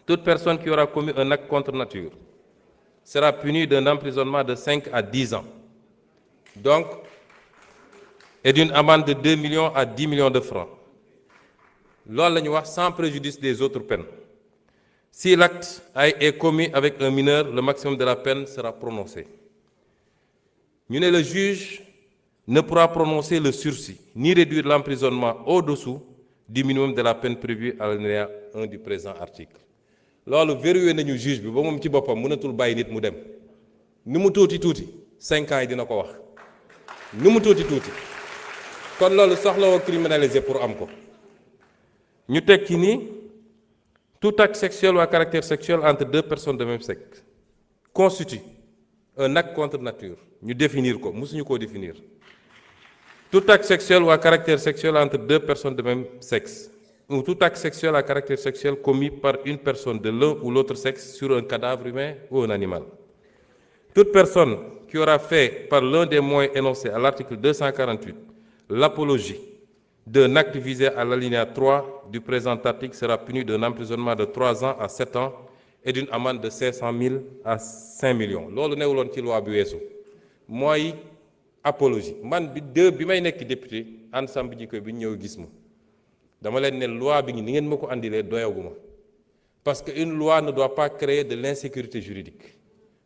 toute personne qui aura commis un acte contre nature sera punie d'un emprisonnement de 5 à 10 ans. Donc, et d'une amende de 2 millions à 10 millions de francs. Loolu la ñu wax sans préjudice des autres peines. Si l'acte est commis avec un mineur, le maximum de la peine sera prononcé. Ñu ne le juge ne pourra prononcer le sursis ni réduire l'emprisonnement au-dessous du minimum de la peine prévue à l'alinéa 1 du présent article. Loolu verrouillé nañu juge bi ba moom ci boppam mënatul bàyyi nit mu dem. Ni mu tuuti 5 ans yi dina ko wax. Ni mu tuuti. Kon loolu soxlawoo criminaliser pour am ko. Ñu teg ci ni tout acte sexuel ou à caractère sexuel entre deux personnes de même sexe constitue un acte contre nature. Ñu définir ko, musuñu ko définir. Tout acte sexuel ou à caractère sexuel entre deux personnes de même sexe, ou tout acte sexuel à caractère sexuel commis par une personne de l'un ou l'autre sexe sur un cadavre humain ou un animal. Toute personne qui aura fait par l'un des moyens énoncés à l'article 248 l'apologie d'un acte visé à l'alinéa 3 du présent article sera puni d'un emprisonnement de 3 ans à 7 ans et d'une amende de 500 000 à 5 millions. Loolu newuloon ci loi bi weesu mooy apologie. Man bi may nekk député ensemble ji ko bi ñëw gis ma dama leen ne loi bi ni ngeen ma ko andilee doyaguma parce que une loi ne doit pas créer de l'insécurité juridique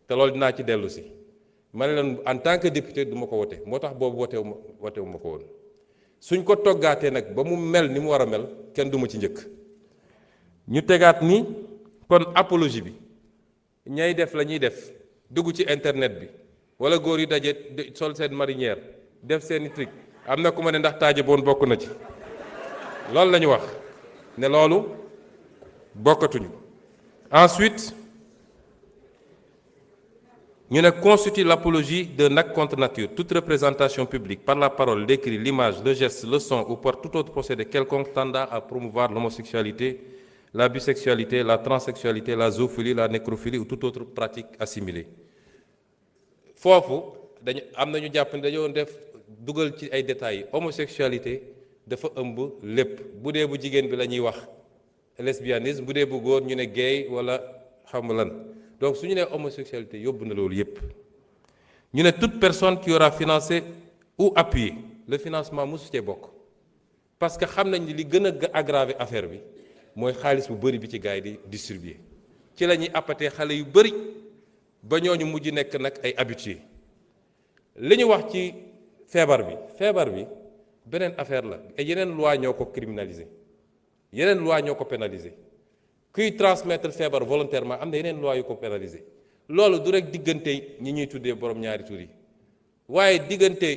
te loolu dinaa ci dellu si ma ne leen en tant que député du ma ko wote moo tax boobu wotewu ma ko woon suñ ko toggaatee nag ba mu mel ni mu war a mel kenn du ma ci njëkk ñu tegaat ni kon apologie bi ñay def la ñuy def dugg ci internet bi wala góor yi daje sol seen marinière def seeni truc am na ku ma ne ndax taaje boon bokk na ci loolu la ñu wax ne loolu bokkatuñu. Ensuite ñu ne constitue l'apologie d'un acte contre nature toute représentation publique par la parole, l'écrit, l'image, le geste, le son ou par tout autre procédé quelconque tendant à promouvoir l'homosexualité, la bisexualité, la transsexualité, la zoophilie, la nécrophilie ou toute autre pratique assimilée. Foofu dañu am na ñu jàpp ne dañoo def dugal ci ay détails homosexualité dafa ëmb lépp bu dee bu jigéen bi la ñuy wax lesbianisme bu dee bu góor ñu ne gay wala xam lan donc su ñu nee homosexualité yóbbu na loolu yépp ñu ne toute personne qui aura financé ou appuyé le financement mosu cee bokk parce que xam nañ ni li gën a aggraver affaire bi mooy xaalis bu bëri bi ci gars yi di distribuer ci la ñuy appatee xale yu bëri ba ñooñu mujj nekk nag ay habitués li ñu wax ci feebar bi beneen affaire la et yeneen loi ñoo ko criminaliser yeneen loi ñoo ko pénaliser kuy transmettre feebar volontairement am na yeneen loi yu ko pénaliser loolu du rek diggante ñi ñuy tuddee borom ñaari tur yi waaye diggante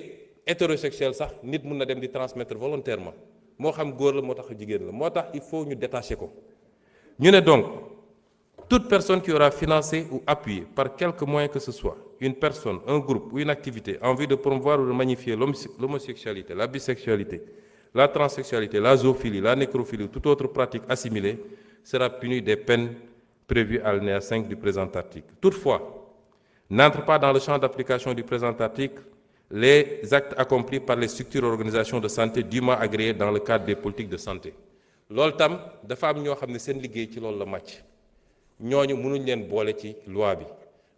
hétérosexuel sax nit mun na dem di transmettre volontairement moo xam góor la moo tax jigéen la moo tax il faut ñu détacher ko ñu ne donc toute personne qui aura financé ou appuyé par quelque moyen que ce soit une personne, un groupe ou une activité en vue de promouvoir ou de magnifier l'homosexualité, la bisexualité, la transsexualité, la zoophilie, la nécrophilie ou toute autre pratique assimilée sera punie des peines prévues à l'alinéa 5 du présent article. Toutefois, n'entrent pas dans le champ d'application du présent article les actes accomplis par les structures et organisations de santé dûment agréées dans le cadre des politiques de santé. Loolu tam dafa am ñoo xam ne seen liggéey ci loolu la màcc ñooñu mënuñ leen boole ci loi bi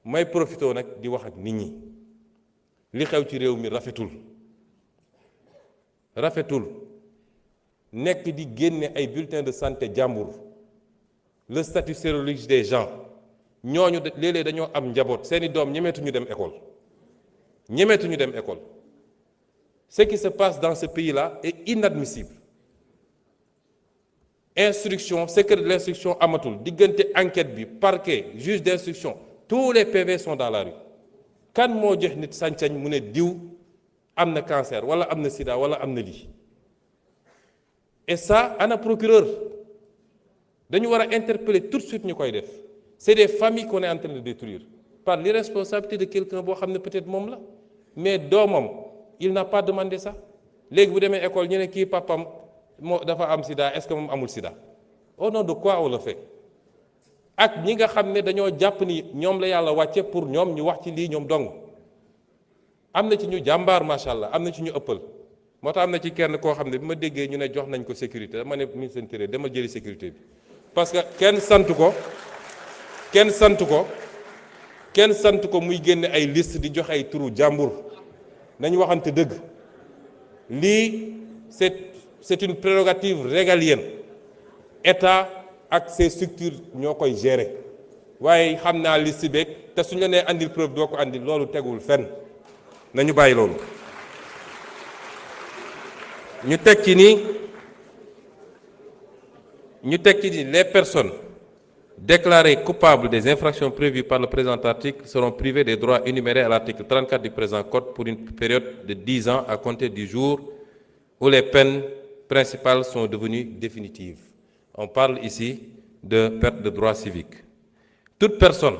may profité nag di wax ak nit ñi li xew ci réew mi rafetul nekk di génne ay bulletins de santé jàmbur le statut sérologique des gens ñooñu léeg-léeg dañoo am njaboot seeni doom ñemeetuñu dem école ce qui se passe dans ce pays-là est inadmissible. Instruction, secret de l'instruction amatul diggante enquête bi parquet juge d'instruction tous les PV sont dans la rue kan moo jox nit sañ-sañ mu ne diw am na cancer wala am na sida wala am na lii et ça ana procureur dañu war a interpeller tout de suite ñu koy def c'est des familles qu'on est en train de détruire par l'irresponsabilité de quelqu'un boo xam ne peut-être moom la mais doomam il n'a pas demandé ça léegi bu demee école ñu ne kii papam moo dafa am sida est-ce que moom amul sida au nom de quoi on le fait ak ñi nga xam ne dañoo jàpp ni ñoom la yàlla wàcce pour ñoom ñu wax ci lii ñoom dong am na ci ñu jàmbaar macha allah am na ci ñu ëppal moo tax am na ci kenn koo xam ne bi ma déggee ñu ne jox nañ ko sécurité dama ne ministre de l'Intérieur dama jëli sécurité bi parce que kenn sant ko muy génne ay liste di joxe ay turu jàmbur nañ waxante dëgg lii c'est une prérogative régalienne état ak ses structures ñoo koy gérer waaye xam naa liste beeg te suñ la nee andil preuve doo ko andil loolu tegul fenn nañu bàyyi loolu. ñu teg ci ni les personnes déclarées coupables des infractions prévues par le présent article seront privées des droits énumérés à l'article 34 du présent code pour une période de 10 ans à compter du jour où les peines principales sont devenues définitives. On parle ici de perte de droits civiques. Toute personne,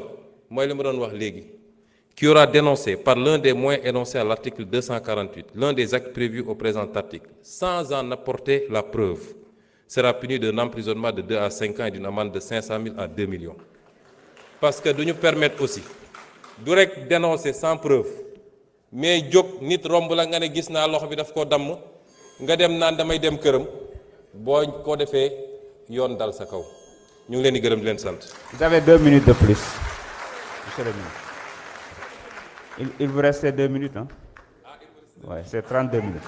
moi je me donne wax léegi, qui aura dénoncé par l'un des moyens énoncés à l'article 248 l'un des actes prévus au présent article sans en apporter la preuve sera puni d'un emprisonnement de 2 à 5 ans et d'une amende de 500 000 à 2 millions. Parce que nous nous permettre aussi du rek dénoncer sans preuve mais jóg nit romb la nga ne gis naa loxo bi daf koo damm nga dem naan damay dem këram boo ko defee yoon dal sa kaw ñu ngi leen di gërëm di leen sant. Vous avez 2 minutes de plus, monsieur le ministre. Il vous reste 2 minutes, hein? Ouais, c'est 32 minutes.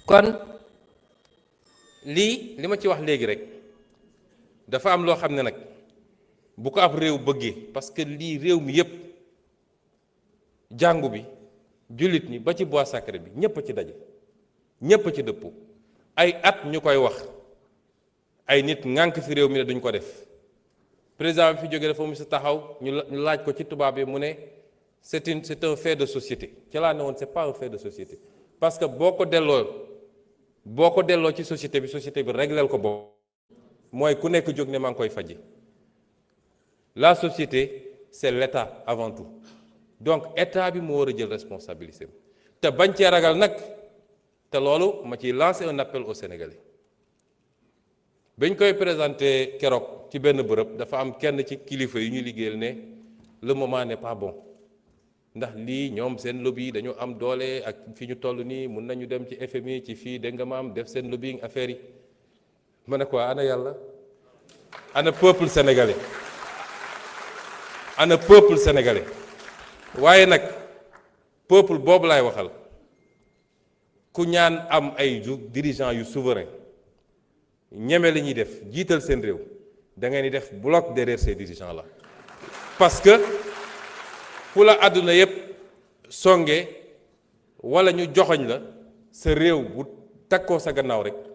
kon lii li ma ci wax léegi rek dafa am loo xam ne nag bu ko ab réew bëggee parce que lii réew mi yépp jàngu bi jullit ñi ba ci bois sacré bi ñépp a ci daje ñépp a ci dëppoo ay at ñu koy wax ay nit ŋànk fi réew mi ne duñ ko def président bi fi jógee dafa mu si taxaw ñu laaj ko ci tubaab bi mu ne c'est un fait de société ci laa ne woon c'est pas un fait de société parce que boo ko delloo ci société bi régleel ko boobu mooy ku nekk jóg ne maa ngi koy faji la société c'est l'État avant tout donc État bi moo war a jël responsabilité te bañ cee ragal nag te loolu ma ciy lancer un appel aux Sénégalais bañ koy présenté keroog ci benn bërëb dafa am kenn ci kilifa yu ñu liggéeyal ne le moment n'est pas bon ndax lii ñoom seen lobby dañu am doole ak fi ñu toll nii mun nañu dem ci FMI ci fii dégg nga maam def seen lobbying affaire yi ma ne ko ana yàlla ana peuple sénégalais waaye nag peuple boobu laay waxal ku ñaan am ay dirigeants yu souverain ñeme li ñuy def jiital seen réew da ngeen di def bloc derrière ces dirigeants là parce que fu la àdduna yépp songe wala ñu joxoñ la sa réew bu takkoo sa gannaaw rek